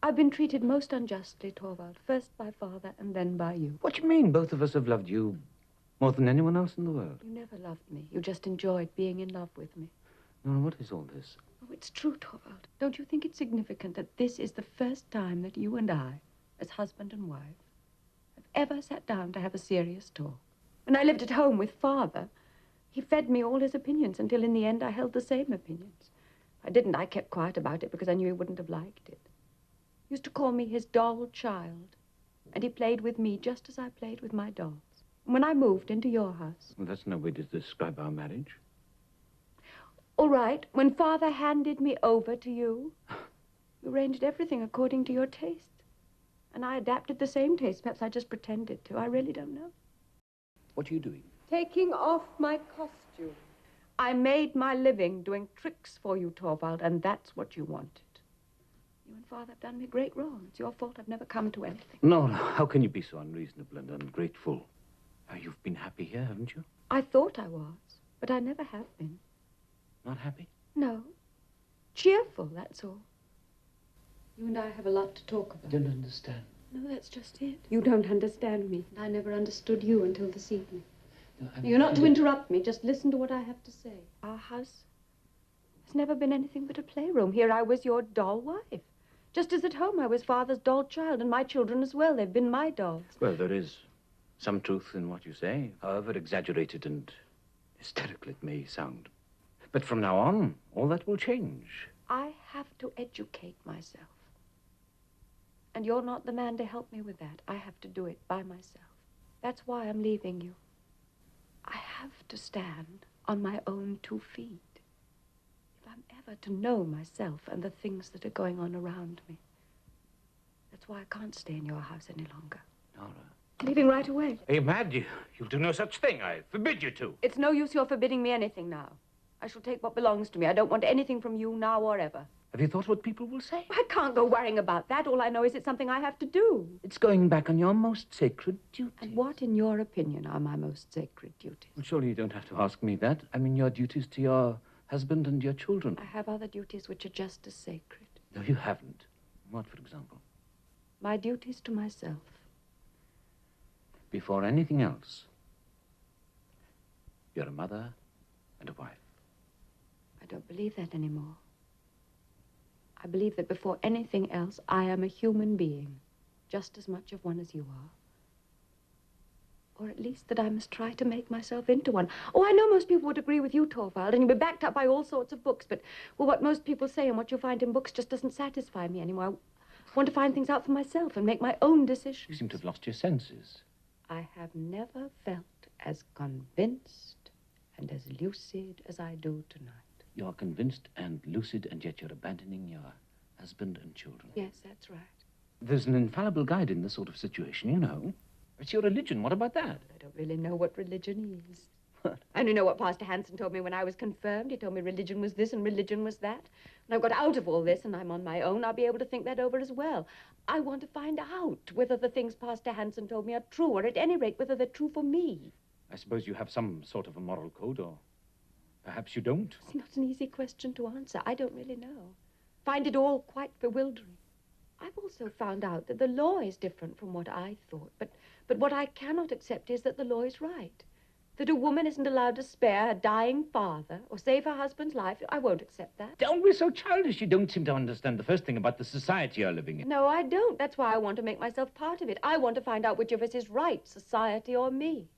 I've been treated most unjustly, Torvald. First by father and then by you. What do you mean? Both of us have loved you more than anyone else in the world. You never loved me. You just enjoyed being in love with me. No, what is all this? Oh, it's true, Torvald. Don't you think it's significant that this is the first time that you and I, as husband and wife, have ever sat down to have a serious talk? When I lived at home with father, he fed me all his opinions until in the end I held the same opinions. If I didn't, I kept quiet about it because I knew he wouldn't have liked it. He used to call me his doll child, and he played with me just as I played with my dolls. And when I moved into your house... Well, that's no way to describe our marriage. All right, when father handed me over to you, you arranged everything according to your taste. And I adapted the same taste. Perhaps I just pretended to. I really don't know. What are you doing? Taking off my costume. I made my living doing tricks for you, Torvald, and that's what you wanted. You and father have done me great wrong. It's your fault I've never come to anything. No, no. How can you be so unreasonable and ungrateful? You've been happy here, haven't you? I thought I was, but I never have been. Not happy? No. Cheerful, that's all. You and I have a lot to talk about. I don't understand. No, that's just it. You don't understand me, and I never understood you until this evening. No, You're not to interrupt me. Just listen to what I have to say. Our house has never been anything but a playroom. Here I was your doll wife. Just as at home I was father's doll child, and my children as well. They've been my dolls. Well, there is some truth in what you say, however exaggerated and hysterical it may sound. But from now on, all that will change. I have to educate myself. And you're not the man to help me with that. I have to do it by myself. That's why I'm leaving you. I have to stand on my own 2 feet. If I'm ever to know myself and the things that are going on around me. That's why I can't stay in your house any longer. Nora. Leaving right away. Are you mad? You'll do no such thing. I forbid you to. It's no use your forbidding me anything now. I shall take what belongs to me. I don't want anything from you now or ever. Have you thought what people will say? I can't go worrying about that. All I know is it's something I have to do. It's going back on your most sacred duty. And what, in your opinion, are my most sacred duties? Well, surely you don't have to ask me that. I mean, your duties to your husband and your children. I have other duties which are just as sacred. No, you haven't. What, for example? My duties to myself. Before anything else, you're a mother and a wife. I don't believe that anymore. I believe that before anything else, I am a human being, just as much of one as you are. Or at least that I must try to make myself into one. Oh, I know most people would agree with you, Torvald, and you'll be backed up by all sorts of books, but, well, what most people say and what you find in books just doesn't satisfy me anymore. I want to find things out for myself and make my own decisions. You seem to have lost your senses. I have never felt as convinced and as lucid as I do tonight. You're convinced and lucid, and yet you're abandoning your husband and children. Yes, that's right. There's an infallible guide in this sort of situation, you know. It's your religion. What about that? I don't really know what religion is. What? I only know what Pastor Hansen told me when I was confirmed. He told me religion was this and religion was that. And I've got out of all this and I'm on my own. I'll be able to think that over as well. I want to find out whether the things Pastor Hansen told me are true, or at any rate, whether they're true for me. I suppose you have some sort of a moral code, or perhaps you don't. It's not an easy question to answer. I don't really know. Find it all quite bewildering. I've also found out that the law is different from what I thought. But what I cannot accept is that the law is right. That a woman isn't allowed to spare her dying father or save her husband's life. I won't accept that. Don't be so childish. You don't seem to understand the first thing about the society you're living in. No, I don't. That's why I want to make myself part of it. I want to find out which of us is right, society or me.